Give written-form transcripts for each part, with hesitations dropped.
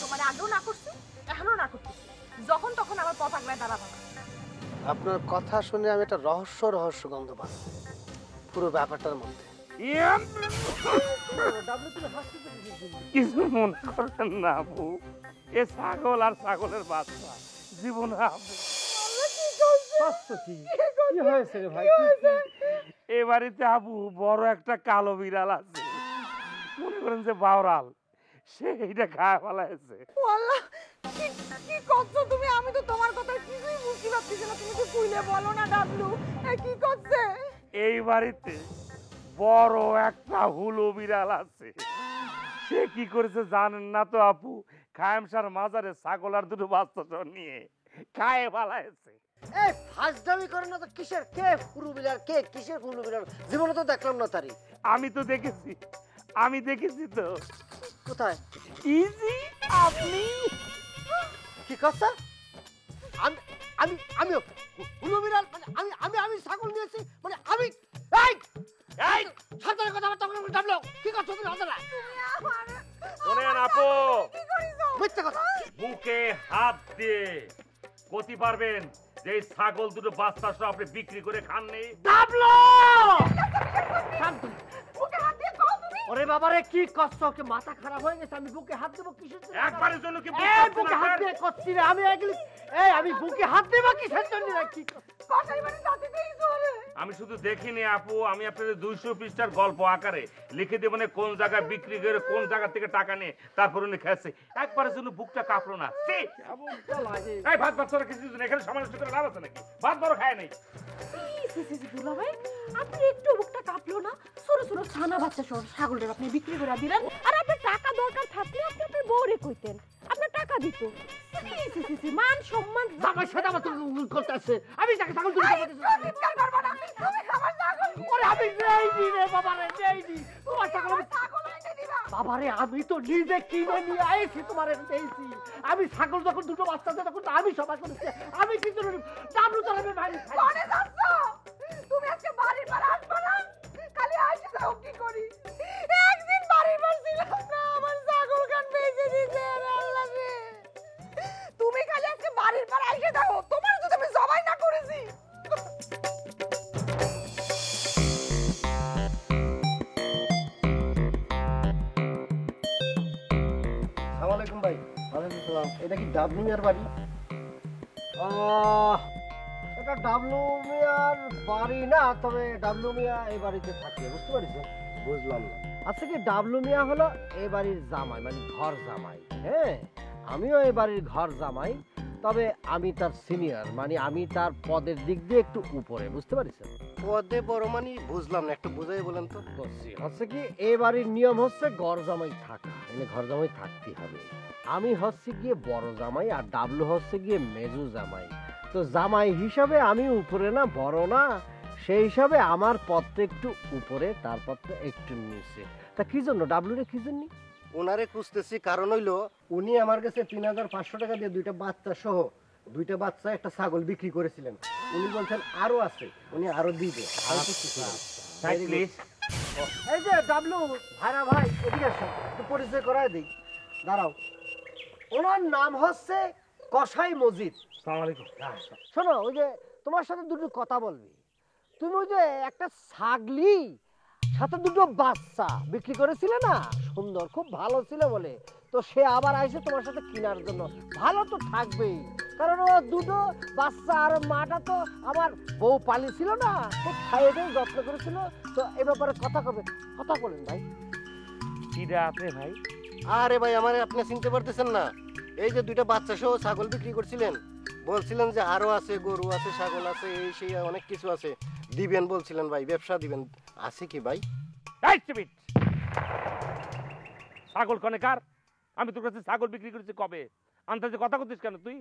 তোমার আগেও না করছি, এখনো না করতেছি। যখন তখন আমার পথ আগলায় দাঁড়াবো না। আপনার কথা শুনে আমি একটা রহস্য গন্ধ পাচ্ছি পুরো ব্যাপারটার মধ্যে। কিছু মনে করবেন না আপু, এ ছাগল আর ছাগলের বাচ্চা জীবন এ বাড়িতে আপু বড় একটা কালো বিড়াল আছে, মনে করেন যে বাওরাল, সে এইটা খায় ফেলাইছে। আল্লাহ, কি কি করছো তুমি? আমি তো তোমার কথা কিছুই বুঝতে পারছি না। তুমি তো কইলে বলো না ডাবলু, কি করছে? এই বাড়িতে বড় একটা হুলো বিড়াল আছে, সে কি করেছে জানেন না তো আপু? খায়েমশার মাজারে ছাগল আর দুটো বাচ্চা সহ নিয়ে খায় ফেলাইছে। এই ফাজদামি করে না তো, কিসের কে পুরো বিলার, কে কিসের পুরো বিলার? জীবনে তো দেখলাম না তারি। আমি তো দেখেছি, আমি দেখেছি তো। কোথায়? ইজি, আপনি কি কথা? আমি আমি আমিও পুরো বিলাল, মানে আমি আমি আমি ছাগল নিয়েছি, মানে আমি এই এই সাঁতারের কথা বলতে ডাবলো। কি করছো তুমি? হাজারা শোনেন আপু, কি করিছো? মিথ্যা কথা। বুকে হাত দিয়ে কতি পারবেন যে এই ছাগল দুটো বাচ্চা সহ আপনি বিক্রি করে খাননি? ডাবলো! ওকে হাত দিয়ে কও তুমি। ওরে বাবারে, কি কষ্ট! কি মাথা খারাপ হয়ে গেছে? আমি বুকে হাত দেবো কিসের জন্য? একবারের জন্য কি এই বুকে হাত দিয়ে করছি রে আমি এগুলি। এই আমি বুকে হাত দেবো কিসের জন্য রে? কি কটাই মানে জাতি দেই চলে। আমি শুধু দেখিনি আপু, আমি আপনাদের 200 পৃষ্ঠার গল্প আকারে লিখে দেব, মানে কোন জায়গায় বিক্রি করে কোন জায়গা থেকে টাকা নিয়ে তারপর উনি খেয়েছে। একবারের জন্য বুকটা কাঁপলো না। এই ভাত ভাত কিছু এখানে সমালোচনা করে লাভ আছে নাকি? ভাত বড় খায় নাই। দুলা ভাই, আপনি একটু বুকটা কাঁপলো না? ছোট ছোট ছানা বাচ্চা সহ ছাগলটা আপনি বিক্রি করে দিলেন, আর আপনার টাকা দরকার থাকলে আপনি আপনার বউরে কইতেন, আপনার টাকা দিত। মান সম্মান আমার সাথে আমার করতেছে। আমি তাকে ছাগল তুলে চিৎকার করবো না। তুমি আমার ছাগল ওরে আমি নেইনি রে বাবারে, নেইনি তোমার ছাগল। আমি ছাগল আইতে দিবা। বাবারে, আমি তো নিজে কিনে নিয়ে আইছি, তোমার দিয়েছি। আমি ছাগল যখন দুটো বাচ্চা দেয় তখন আমি সবাই করেছি। আমি কিন্তু ডাবলু চালাবে ভাই। কোনে যাচ্ছ? তুমি আজকে বাড়ির পর আসবে না? খালি আইসে যাও কি করি? একদিন বাড়ির পর ছিলাম না, আমার ছাগল কান বেঁচে দিছে রে আল্লাহ রে। তুমি খালি আজকে বাড়ির পর আইসে যাও, তোমার তো আমি জবাই না করেছি। আসসালামু আলাইকুম ভাই। ওয়ালাইকুম আসসালাম। এটা কি ডাবলু মিয়ার বাড়ি? এটা ডাবলু মিয়ার বাড়ি না, তবে ডাবলু মিয়া এই বাড়িতে থাকে। বুঝতে পারছো? বুঝলাম না। আচ্ছা, কি ডাবলু মিয়া হলো এই বাড়ির জামাই, মানে ঘর জামাই। হ্যাঁ, আমিও এই বাড়ির ঘর জামাই, তবে আমি তার সিনিয়র, মানে আমি তার পদের দিক দিয়ে একটু উপরে। বুঝতে পারছেন? পদে বড় মানে বুঝলাম না, একটু বুঝাই বলেন তো। বলছি হচ্ছে কি, এই বাড়ির নিয়ম হচ্ছে ঘর জামাই থাকা, মানে ঘর জামাই থাকতেই হবে। আমি হচ্ছে গিয়ে বড় জামাই, আর ডাবলু হচ্ছে গিয়ে মেজু জামাই। তো জামাই হিসাবে আমি উপরে না, বড় না, সেই হিসাবে আমার পদটা একটু উপরে, তার পদটা একটু নিচে। তা কি জন্য ডাবলুরে কি জন্য ওনারে খুঁজতেছি? কারণ হইলো উনি আমার কাছে 3500 টাকা দিয়ে দুইটা বাচ্চা সহ, দুইটা বাচ্চা একটা ছাগল বিক্রি করেছিলেন। উনি বলছেন আরো আছে, উনি আরো দিবে। এই যে ডাবলু ভাইরা ভাই, এদিকে আসো, একটু পরিচয় করায় দিই। দাঁড়াও। ওনার নাম হচ্ছে কসাই মজিদ। আসসালামু আলাইকুম। শোনো, ওই যে তোমার সাথে দুটো কথা বলবি। তুমি ওই যে একটা ছাগলি সাথে দুটো বাচ্চা বিক্রি করেছিলে না, সুন্দর, খুব ভালো ছিল বলে, তো সে আবার আইসে তোমার সাথে কেনার জন্য। ভালো তো থাকবেই, কারণ ও দুটো বাচ্চা আর মাটা তো আমার বউ পালি ছিল না, খুব খাইয়ে দিয়ে যত্ন করেছিল। তো এ ব্যাপারে কথা কবে, কথা বলেন ভাই। কিরা আপনি ভাই? আরে ভাই, আমারে আপনি চিনতে পারতেছেন না? এই যে দুইটা বাচ্চা সহ ছাগল বিক্রি করছিলেন, বলছিলেন যে আরো আছে, গরু আছে, ছাগল আছে, এই সেই অনেক কিছু আছে, দিবেন বলছিলেন ভাই, ব্যবসা দিবেন। আছে কি ভাই? এই স্টুপিড! ছাগল কনে কার? আমি তোর কাছে ছাগল বিক্রি করেছি কবে? আন্দাজে কথা করছিস কেন তুই?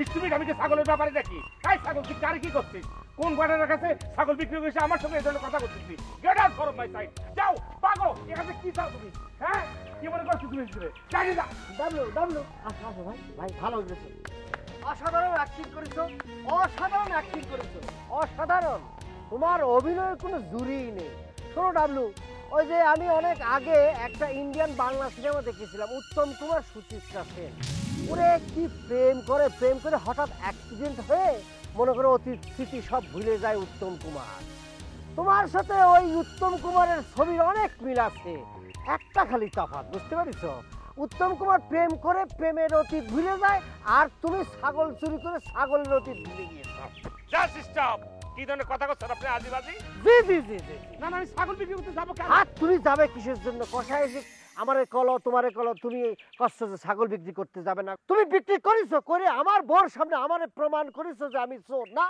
স্টুপিড! আমি যে ছাগলের ব্যাপারে দেখি। এই ছাগল তুই কার কি করছিস? কোন বাড়ির কাছে ছাগল বিক্রি করেছে আমার সঙ্গে এই ধরনের কথা করছিস? Get out from my side! যাও পাগল! এখানে কি চাও তুমি? হ্যাঁ, কি মনে করছিস তুমি? যাই যা। ডাবলু ডাবলু আসো আসো ভাই, ভাই ভালো হয়েছে। অসাধারণ অ্যাক্টিং করেছো, অসাধারণ অ্যাক্টিং করেছো, অসাধারণ। তোমার অভিনয়ের কোনো জুরিই নেই। শোনো ডাবলু, ওই যে আমি অনেক আগে একটা ইন্ডিয়ান বাংলা সিনেমা দেখেছিলাম, উত্তম কুমার সুচিত্রা সেন। ওরে কি প্রেম করে হঠাৎ অ্যাক্সিডেন্ট হয়ে মনে করো অতীত স্মৃতি সব ভুলে যায় উত্তম কুমার। তোমার সাথে ওই উত্তম কুমারের ছবির অনেক মিল আছে, একটা খালি তফাৎ, বুঝতে পারিস? উত্তম কুমার প্রেম করে প্রেমের অতীত ভুলে যায়, আর তুমি ছাগল চুরি করে ছাগলের অতীত ভুলে গিয়েছ। Just stop. কি ধরনের কথা বলছেন আপনি আদিবাসী? জি জি জি জি। না না, আমি ছাগল বিক্রি করতে যাবো কেন? আর তুমি যাবে কিসের জন্য? কষায় যে আমারে কলো তোমারে কলো, তুমি কষ্ট যে ছাগল বিক্রি করতে যাবে না, তুমি বিক্রি করেছো করে আমার বোর সামনে আমারে প্রমাণ করেছো যে আমি চোর। না,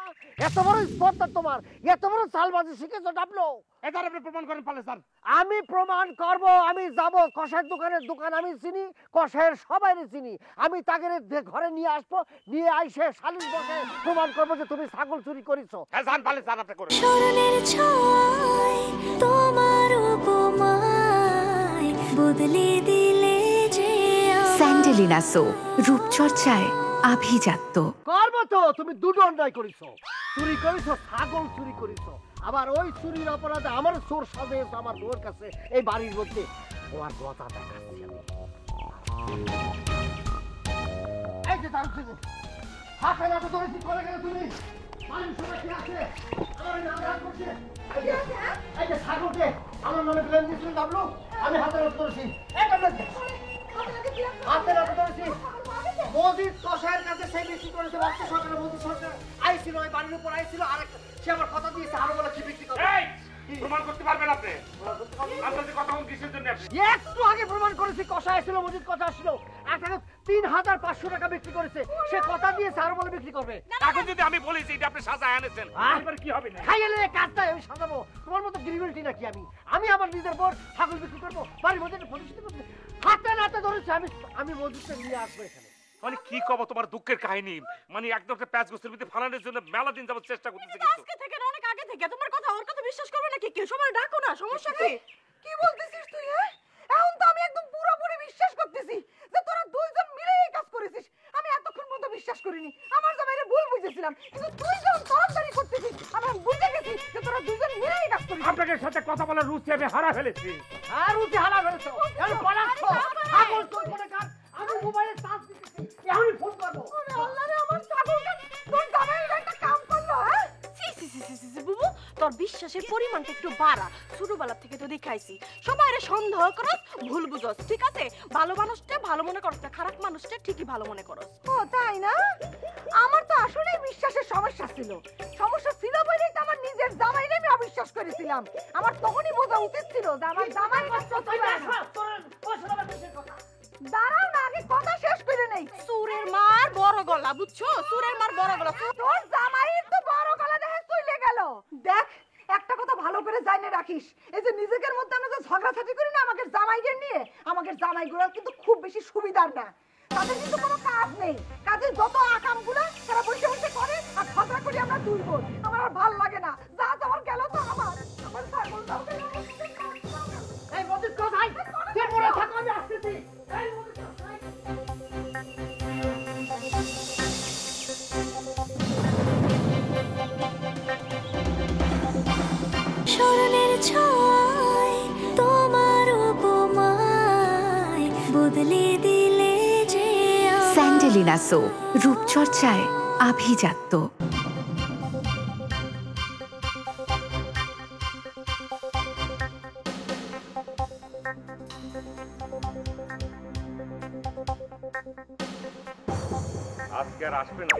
এত বড় স্পর্ধা তোমার, এত বড় চালবাজি শিখেছো ডাবলো। এটা আপনি প্রমাণ করেন পালে স্যার। আমি প্রমাণ করব, আমি যাব কষায়ের দোকান আমি চিনি, কষায়ের সবাই চিনি। আমি তাকে ঘরে নিয়ে আসবো, নিয়ে আইসে সালিশ বসে প্রমাণ করবো যে তুমি ছাগল চুরি করেছো। হ্যাঁ জান পালে স্যার, আপনি করেন। স্মরণের ছয় তোমার উপমায় বদলে দিলে যে স্যান্ডেলিনা সো, রূপচর্চায় আভিজাত্য। করবো তো, তুমি দুটো অন্যায় করেছো, চুরি করেছো, ছাগল চুরি করেছো, আবার ওই চুরির অপরাধে আমার চোর সাজিয়েছো আমার বউর কাছে এই বাড়ির মধ্যে। তোমার কথা দেখাচ্ছি আমি। এই যে দাঁড়াচ্ছি, হাতে নাতে ধরেছি, করে গেলে তুমি বাড়ির সবাই কি আছে? আমার নাম রাগ করছে। এই যে ছাগলকে আমার নামে ব্লেম দিয়েছিলেন ডাবলু, আমি হাতে নাতে ধরেছি। এই ডাবলু হাতে নাতে ধরেছি। মজিদ কষায়ের কাছে সেই বিক্রি করেছে, বাচ্চা সরকারের মজিদ সরকার আইছিল, ওই বাড়ির উপর আইছিল, আর সে আমার কথা দিয়েছে আরো বলে কি বিক্রি করবে। এই প্রমাণ করতে পারবেন আপনি? আপনার যে কথা বল কিসের জন্য আপনি? একটু আগে প্রমাণ করেছি কষায় ছিল, মজিদ কথা ছিল, একটা ৩,৫০০ টাকা বিক্রি করেছে, সে কথা দিয়েছে আরো বলে বিক্রি করবে। এখন যদি আমি বলি যে এটা আপনি সাজায় আনেছেন, এবার কি হবে? না খাইলে কাজটা আমি সাজাবো, তোমার মতো গিরিবিলিটি নাকি আমি আমার নিজের বোর ছাগল বিক্রি করবো বাড়ির মধ্যে প্রতিষ্ঠিত করতে? হাতে নাতে ধরেছে, আমি মজুদটা নিয়ে আসবো এখানে। মানে কি কব তোমার দুঃখের কাহিনী, মানে একদম একটা প্যাচ গোস্তের ভিতরে ফালানোর জন্য মেলা দিন যাবত চেষ্টা করতেছে, কিন্তু আজকে থেকে না, অনেক আগে থেকে তোমার কথা ওর কথা বিশ্বাস করবে নাকি কেউ? সময় ডাকো না, সমস্যা কি? কি বলতেছিস তুই? হ্যাঁ, এখন তো আমি একদম পুরোপুরি বিশ্বাস করতেছি যে তোরা দুইজন মিলে এই কাজ করেছিস। আমি এতক্ষণ পর্যন্ত বিশ্বাস করিনি, আমার জামাইরে ভুল বুঝেছিলাম, কিন্তু তুই যখন তরফদারি করতেছিস আমি বুঝে গেছি যে তোরা দুইজন মিলে এই কাজ করেছিস। আপনাদের সাথে কথা বলার রুচি আমি হারা ফেলেছি। আর উঠে হারা ফেলছো, এখন পালাচ্ছ, ছাগল চোর করে কাজ। আমি মোবাইলে চার্জ দিতেছি, এখনই ফোন করবো। ওরে আল্লাহ রে, আমার ছাগলটা তোর জামাইয়ের একটা কাম করলো। হ্যাঁ, সি সি সি সি সি বুবু, তোর বিশ্বাসের পরিমাণটা একটু বাড়া। ছোটবেলা থেকে তো দেখাইছি সবাইরে সন্দেহ করস, ভুল বুঝস, ঠিক আছে? ভালো মানুষটা ভালো মনে করস না, খারাপ মানুষটা ঠিকই ভালো মনে করস। ও তাই না? আমার তো আসলেই বিশ্বাসের সমস্যা ছিল বলেই তো আমার নিজের জামাইরে আমি অবিশ্বাস করেছিলাম। আমার তখনই বোঝা উচিত ছিল যে আমার জামাই কষ্ট চলে না। দাঁড়াও না, আগে কথা শেষ করে নেই। সুরের মার বড় গলা, বুঝছো? সুরের মার বড় গলা। তোর জামাইয়ের তো বড় গলা দেখে চলে গেল। দেখ, একটা কথা ভালো করে জানিয়ে রাখিস, এই যে নিজেদের মধ্যে আমরা যে ঝগড়াঝাটি করি না আমাদের জামাইদের নিয়ে, আমাদের জামাইগুলো কিন্তু খুব বেশি সুবিধার না, তাদের কিন্তু কোনো কাজ নেই। কাজে যত আকামগুলো তারা বসে বসে করে আর ঝগড়া করি আমরা দুই বোন। আমার আর ভাল লাগে না, যা যাওয়ার গেল তো আমার ছাগল দাও। এই মজিদ কোথায়? তুই মরে থাকো, আমি আসতেছি। এই মজিদ কোথায়? স্মরণের ছয় তোমার উপমায় বদলে দিলে যে স্যান্ডেলিনা সো, রূপচর্চায় আভিজাত্য। আজকে আর আসবে না?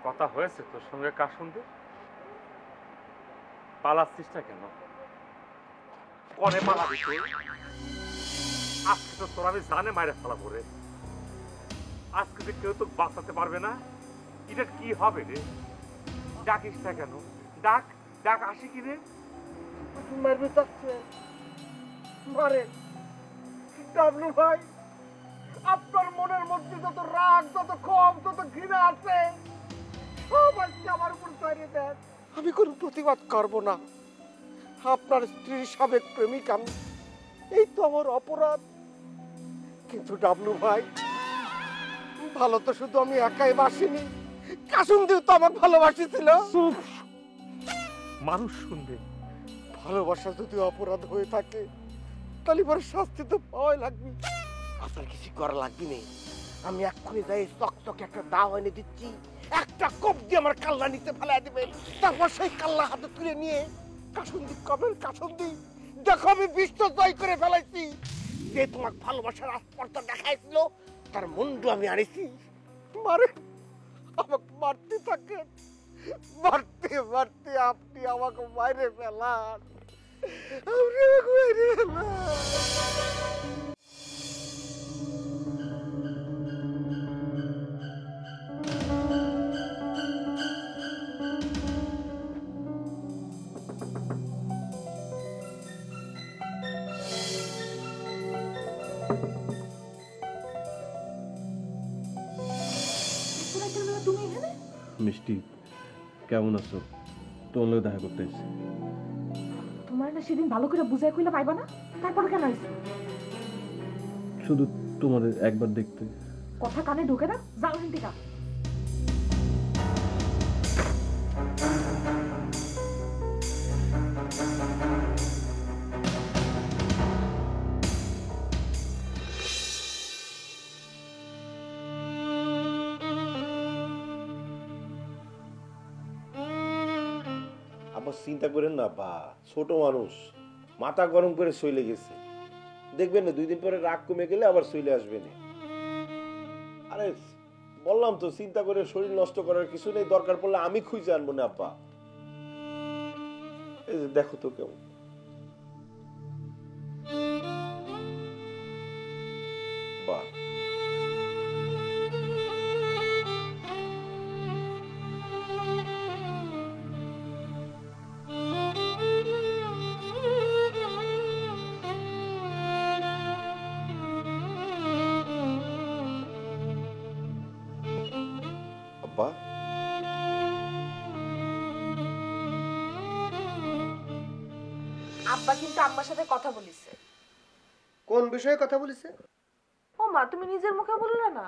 কথা হয়েছে তোর সঙ্গে কার সঙ্গে? পালাচ্ছিস না কেন? কনে পালাবি তুই? আজকে তো তোর আমি জানে মাইরে ফেলাবো রে। আজকে যে কেউ তো বাঁচাতে পারবে না, এটা কি হবে রে? ডাকিস না কেন? ডাক ডাক, আসি কি রে? মারবে চাচ্ছে, মারে। ডাবলু ভাই, আপনার মনের মধ্যে যত রাগ, যত ক্ষোভ, যত ঘৃণা আছে সব আজকে আমার উপর চালিয়ে দেন। আমি কোনো প্রতিবাদ করব না, আপনার স্ত্রীর সাবেক প্রেমিক আমি, এই তো আমার অপরাধ। কিন্তু ডাবলু ভাই, ভালো তো শুধু আমি একাই বাসিনি, কাসুম দিও তো আমাকে ভালোবাসিছিল। মানুষ শুনবে, ভালোবাসা যদি অপরাধ হয়ে থাকে তাহলে পরে শাস্তি তো পাওয়াই লাগবে। আপনার কিছু করা লাগবে নেই, আমি এক্ষুনি যাই চকচকে একটা দাও এনে দিচ্ছি, একটা কোপ দিয়ে আমার কাল্লা নিতে ফেলাই দেবেন, তারপর সেই কাল্লা হাতে তুলে নিয়ে কাসুন্দি কবেন কাসুন্দি দেখো আমি বিশ্ব জয় করে ফেলাইছি। যে তোমাকে ভালোবাসার আস্পর্ধা দেখাইছিল তার মুন্ডু আমি আনিছি। মারে আমাকে মারতে থাকেন, মারতে মারতে আপনি আমাকে মাইরে ফেলান, আপনি আমাকে মাইরে ফেলান। তুমি এখানে? মিষ্টি কেমন আছো? তোমার লোক দেখা করতে এসেছি। তোমার না সেদিন ভালো করে বুঝাই কইলে পাইবা না, তারপরে কেন আইছো? শুধু তোমার একবার দেখতে। কথা কানে ঢোকে না, যাও এখান থেকে। আবার চিন্তা করেন না বা, ছোট মানুষ মাথা গরম করে চলে গেছে, দেখবেন না 2 দিন পরে রাগ কমে গেলে আবার চলে আসবে না। আরে বললাম তো, চিন্তা করে শরীর নষ্ট করার কিছু নেই, দরকার পড়লে আমি খুঁজে আনবো না আব্বা। এই যে দেখো তো কেমন। বাহ, আব্বা আব্বা কিন্তু আম্মার সাথে কথা বলিছে। কোন বিষয়ে কথা বলেছে? ও মা, তুমি নিজের মুখে বললে না?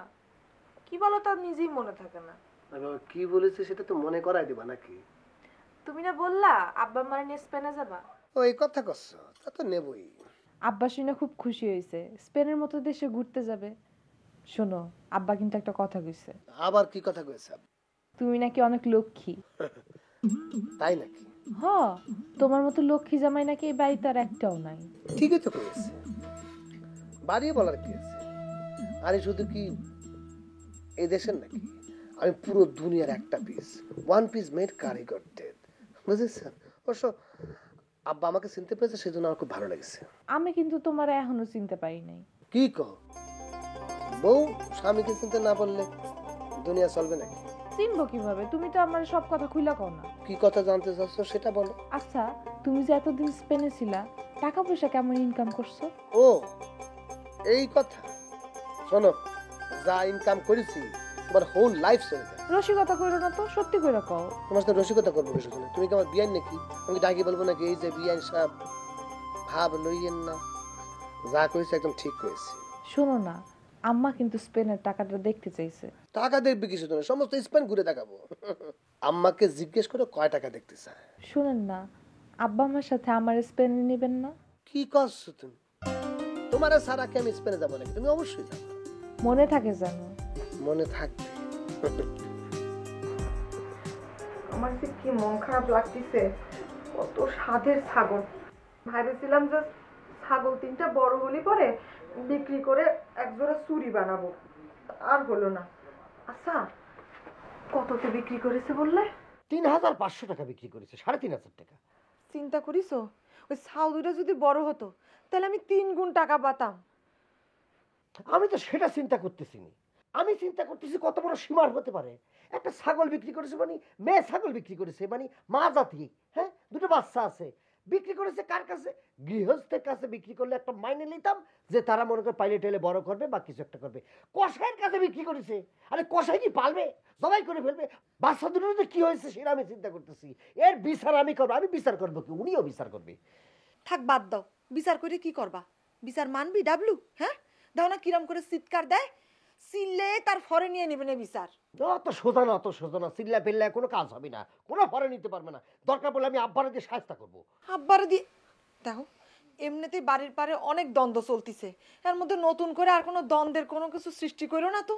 কি বলো তার নিজেই মনে থাকে না। কি বলেছে সেটা তো মনে করাই দিবা নাকি? তুমি না বললা আব্বা মারে নিয়ে স্পেনে যাবা? ও এই কথা করছো, তা তো নেবই। আব্বা শুনে খুব খুশি হয়েছে, স্পেনের মতো দেশে ঘুরতে যাবে। শোনো, আব্বা কিন্তু একটা কথা কইছে। আবার কি কথা কইছে? তুমি নাকি অনেক লক্ষ্মী। তাই নাকি? হ, তোমার মতো লক্ষ্মী জামাই নাকি এই বাড়িতে আর একটাও নাই। ঠিকই তো কইছে, বাড়িয়ে বলার কি আছে? আরে শুধু কি এই দেশের নাকি, আমি পুরো দুনিয়ার একটা পিস, ওয়ান পিস মেড কারিগর ডেড, বুঝেছেন? অবশ্য আব্বা আমাকে চিনতে পেরেছে, সেজন্য আমার খুব ভালো লেগেছে। আমি কিন্তু তোমার এখনো চিনতে পারি নাই। কি কও? বউ স্বামীকে চিনতে না পারলে দুনিয়া চলবে নাকি? চিনবো কিভাবে? তুমি তো আমার সব কথা খুইলা কও না। কি কথা জানতে চাচ্ছ সেটা বলো। আচ্ছা, তুমি যে এতদিন স্পেনে ছিলা, টাকা পয়সা কেমন ইনকাম করছো? ও এই কথা, শোনো, যা ইনকাম করেছি তোমার হোল লাইফ চলে যায়। রসিকতা কইরো না তো, সত্যি কইরা কও। তোমার সাথে রসিকতা করবো কিছু না। তুমি কি আমার বিয়ান নাকি? আমি ডাকি বলবো নাকি এই যে বিয়ান সাহেব, ভাব লইয়েন না, যা করেছে একদম ঠিক করেছি। শোনো না, আম্মা কিন্তু স্পেনের টাকাটা দেখতে চাইছে। টাকা দেখবি কিছু না, সমস্ত স্পেন ঘুরে দেখাবো। আম্মাকে জিজ্ঞেস করে কয় টাকা দেখতে চায়। শুনেন না, আব্বা আমার সাথে আমার স্পেনে নেবেন না? কি করছো তুমি? তোমার সারা কি আমি স্পেনে যাবো নাকি? তুমি অবশ্যই যাবো। মনে থাকে জানো? মনে থাকবে। আমার যে কি মন খারাপ লাগতেছে, কত স্বাদের ছাগল। ভেবেছিলাম যে ছাগল 3টা বড় হলি পরে বিক্রি করে একজোড়া চুড়ি বানাবো, আর হলো না। আচ্ছা, কততে বিক্রি করেছে বললে? 3500 টাকা বিক্রি করেছে, 3500 টাকা। চিন্তা করিস, ওই ছাউ দুটো যদি বড় হতো তাহলে আমি 3 গুণ টাকা পাতাম। আমি তো সেটা চিন্তা করতেছি না, আমি চিন্তা করতেছি কত বড় সীমার হতে পারে। একটা ছাগল বিক্রি করেছে, মানে মেয়ে ছাগল বিক্রি করেছে, মানে মা জাতি, হ্যাঁ, 2টো বাচ্চা আছে, বিক্রি করেছে কার কাছে? গৃহস্থের কাছে বিক্রি করলে একটা মাইনে নিতাম যে তারা মনে করে পাইলে টেলে বড় করবে বা কিছু একটা করবে। কসাইয়ের কাছে বিক্রি করেছে, আরে কসাই কি পালবে? জবাই করে ফেলবে। বাচ্চা দুটোতে কি হয়েছে সেটা আমি চিন্তা করতেছি। এর বিচার আমি করবো। আমি বিচার করবো কি? উনিও বিচার করবে। থাক, বাদ দাও। বিচার করে কি করবা? বিচার মানবি ডাবলু? হ্যাঁ, দাও না কিরাম করে চিৎকার দেয়, চিল্লে তার ফরে নিয়ে নেবে না বিচার। অত সোজা না, অত সোজা না, চিল্লা পেল্লায় কোনো কাজ হবে না, কোনো ফরে নিতে পারবে না। দরকার পড়লে আমি আব্বারে দিয়ে সাহায্য করবো। আব্বারে দিয়ে দেখো, এমনিতেই বাড়ির পারে অনেক দ্বন্দ্ব চলতিছে, এর মধ্যে নতুন করে আর কোনো দ্বন্দ্বের কোনো কিছু সৃষ্টি করো না তো।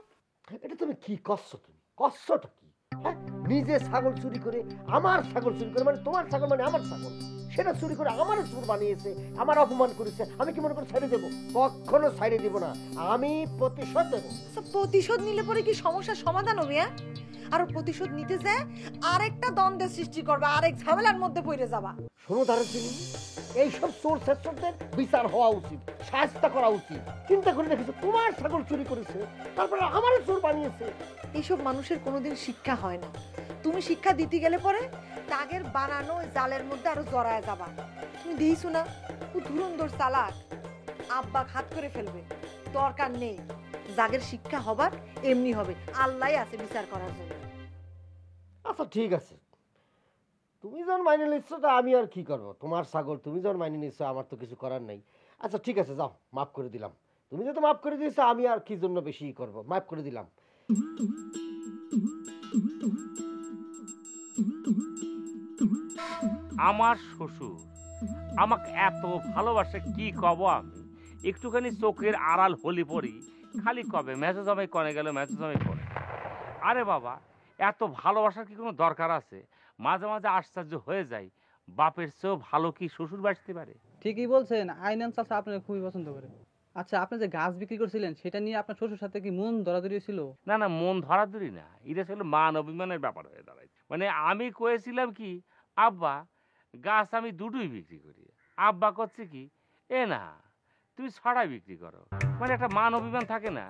এটা তুমি কি করছো? তুমি কষ্টটা কি? হ্যাঁ, নিজে ছাগল চুরি করে, আমার ছাগল চুরি করে, মানে তোমার ছাগল মানে আমার ছাগল, সেটা চুরি করে আমার চোর বানিয়েছে, আমার অপমান করেছে, আমি কি মনে করে ছেড়ে দেবো? কখনো ছেড়ে দেবো না, আমি প্রতিশোধ দেবো। আচ্ছা, প্রতিশোধ নিলে পরে কি সমস্যার সমাধান হবে? আর প্রতিশোধ নিতে যায় আরেকটা দ্বন্দ্বের সৃষ্টি করবে, আরেক ঝামেলার মধ্যে পড়ে যাবা। শোনো দারুচিনি, এইসব চোর শেষদের বিচার হওয়া উচিত, শাস্তি করা উচিত। চিন্তা করে দেখেছো, তোমার ছাগল চুরি করেছে, তারপরে আমার চোর বানিয়েছে। এইসব মানুষের কোনোদিন শিক্ষা হয় না। তুমি শিক্ষা দিতে গেলে পরে তাগের বানানো জালের মধ্যে আরো জড়ায় যাবা। তুমি দিয়েছো না ও ধুরন্ধর চালাক, আব্বা হাত করে ফেলবে, দরকার নেই। জাগের শিক্ষা হবার এমনি হবে, আল্লাহ আছে বিচার করার জন্য। আচ্ছা ঠিক আছে, তুমি যখন মাইনে নিচ্ছ তা আমি আর কি করবো? তোমার ছাগল, তুমি যখন মাইনে নিচ্ছ, আমার তো কিছু করার নেই। আচ্ছা ঠিক আছে, যাও, মাফ করে দিলাম। তুমি যেহেতু মাফ করে দিয়েছো, আমি আর কি জন্য বেশি করবো, মাফ করে দিলাম। আমার শ্বশুর আমাকে এত ভালোবাসে, কি কব আমি? একটুখানি চোখের আড়াল হলি পড়ি খালি কবে মেসেজ জমাই কনে গেল, মেসেজ জমাই করে। আরে বাবা, এত ভালোবাসার কি কোনো দরকার আছে? মাঝে মাঝে আশ্চর্য হয়ে যায়, বাপের চেয়েও ভালো কি শ্বশুর বাসতে পারে? ঠিকই বলছেন, আইনান চাচা আপনার খুবই পছন্দ করে। আচ্ছা, আপনি যে গাছ বিক্রি করছিলেন সেটা নিয়ে আপনার শ্বশুর সাথে কি মন ধরাধরি ছিল? না না, মন ধরাধরি না, এটা ছিল মান অভিমানের ব্যাপার হয়ে দাঁড়ায়। মানে আমি কয়েছিলাম কি, আব্বা গাছ আমি দুটোই বিক্রি করি। আব্বা করছে কি, এ না তুমি ছড়াই বিক্রি করো। মানে একটা মান অভিমান থাকে না,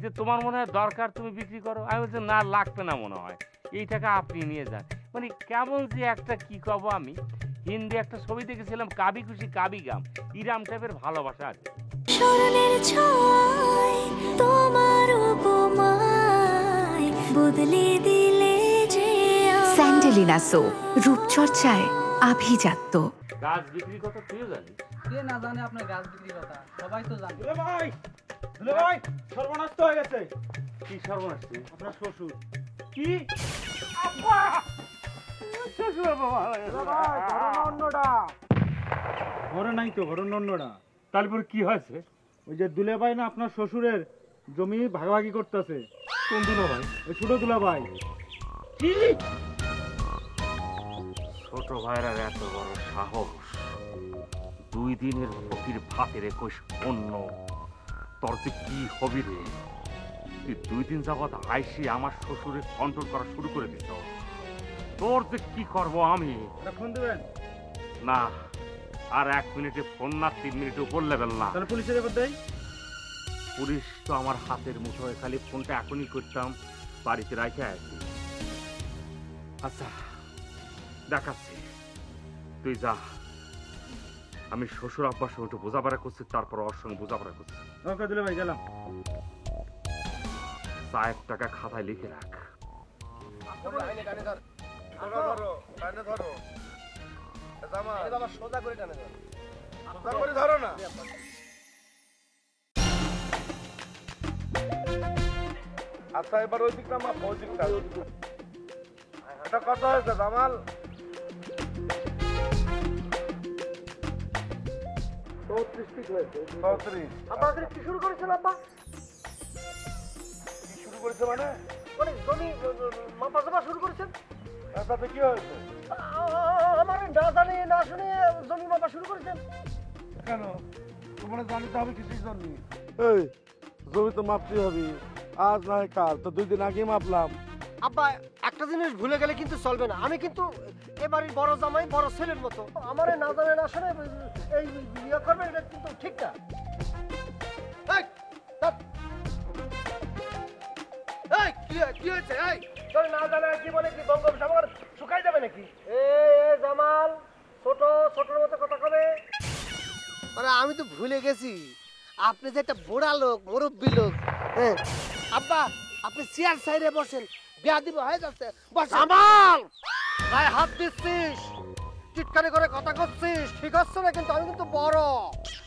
যে তোমার মনে হয় দরকার তুমি বিক্রি করো। আমি বলছি না, লাগবে না মনে হয়, এই টাকা আপনি নিয়ে যান। মানে কেমন যে একটা কি কব আমি, হিন্দি একটা ছবি দেখেছিলাম, কাবি খুশি কাবি গাম, ইরাম টাইপের ভালোবাসা আছে। স্মরণের ছয় তোমার উপমায় বদলে দিলে যে স্যান্ডেলিনা সো, রূপচর্চায় আভিজাত্য। গাছ বিক্রি কথা তুইও জানিস? কে না জানে আপনার গাছ বিক্রির কথা, সবাই তো জানে। দুলে ভাই সর্বনাশ তো হয়ে গেছে। কি সর্বনাশ? আপনার শ্বশুর। কি? আব্বা! শ্বশুর বাবা! অন্যটা ঘরে নাই তো, ঘরের অন্যটা। তারপর কি হয়েছে? ওই যে দুলে ভাই না আপনার শ্বশুরের জমি ভাগাভাগি করতেছে। কোন দুলা ভাই? ওই ছোট দুলা ভাই। কি? ছোট ভাইয়ের আর এত বড় সাহস! 2 দিনের ফকির ভাতের 21 অন্য, তোর যে কি হবি রে? তুই 2 দিন যাবৎ আইসি আমার শ্বশুরের কন্ট্রোল করা শুরু করে দিত। তোর যে কি করবো আমি? ফোন দেবেন না, আর 1 মিনিটে ফোন না, 3 মিনিটে উপর লেভেল না। তাহলে পুলিশের এবার দেয়। পুলিশ তো আমার হাতের মুঠোয়, খালি ফোনটা এখনই করতাম, বাড়িতে রাখে আছি। আচ্ছা দেখাচ্ছি, তুই যা, আমি শ্বশুর আব্বার সঙ্গে একটু বোঝাপড়া করছি, তারপর ওর সঙ্গে বোঝাপড়া করছি। ওকে দুলে ভাই, গেলাম। 1 টাকা খাতায় লিখে রাখ। আচ্ছা এবার ওই দিকটা আমার ওই দিকটা এটা কত হয়েছে জামাল? 34 ফিট হয়েছে। 34। আপনাদের কি শুরু করেছেন আব্বা? কি শুরু করেছে মানে? মানে জমি মাপা জমা শুরু করেছেন? তাতে কি হয়েছে? আমার না জানি না শুনে জমি মাপা শুরু করেছেন কেন? তোমরা জানতে হবে কিছুই জানি। এই জমি তো মাপতে হবে, আজ না হয় কাল, তো 2 দিন আগে মাপলাম। আব্বা, একটা জিনিস ভুলে গেলে কিন্তু চলবে না, আমি কিন্তু এবারের বড় জামাই, বড় ছেলের মতো। আমার না জানে না শুনে এই বিয়ে করবে, এটা কিন্তু ঠিক না। এই, ধ্যাৎ। এই, কি হয়েছে? এই, তোর না জানা জীবনে কি বঙ্গোপসাগর শুকাই যাবে নাকি? জামাল, ছোটর মতো কথা কবে। মানে আমি তো ভুলে গেছি, আপনি যে একটা বুড়া লোক, মুরব্বী লোক। হ্যাঁ আব্বা, আপনি চেয়ার সাইডে বসেন, বিয়া দিব হয়ে যাচ্ছে। জামাল, গায়ে হাত দিচ্ছিস? চিৎকারি করে কথা করছিস ঠিক আছে না, কিন্তু আমি কিন্তু বড়,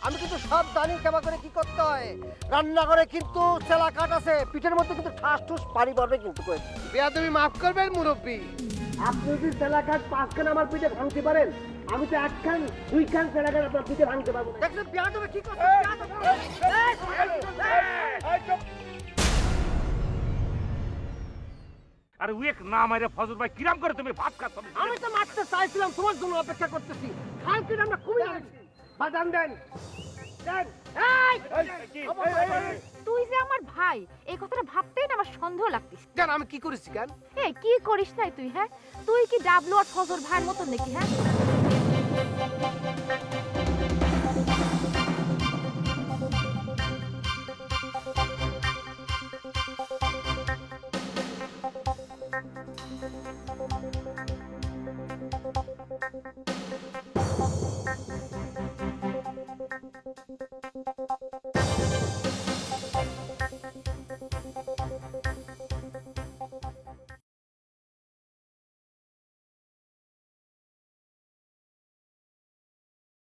আমি কিন্তু সব জানি কেমন করে কি করতে হয়। রান্না করে কিন্তু চেলা কাট আছে, পিঠের মধ্যে কিন্তু ঠাস ঠুস পানি পড়বে কিন্তু। বেয়াদবি মাফ করবেন মুরব্বী। আপনি যদি চেলা কাট 5 খান আমার পিঠে ভাঙতে পারেন, আমি তো 1 খান 2 খান চেলা কাট আপনার পিঠে ভাঙতে পারবো না। দেখছেন বেয়াদবি কি করছে? আরে উইক না মাইরে ফজল ভাই কিরাম করে তুমি ভাত খাচ্ছ? আমি তো মারতে চাইছিলাম, তোমার জন্য অপেক্ষা করতেছি। খালকে আমরা খুবই আছি, বাদাম দেন দেন। তুই যে আমার ভাই, এই কথাটা ভাবতেই না আমার সন্দেহ লাগতেছে। কেন আমি কি করেছি কেন? এই কি করিস নাই তুই? হ্যাঁ, তুই কি ডাবলু আর ফজর ভাইয়ের মতন নাকি? হ্যাঁ,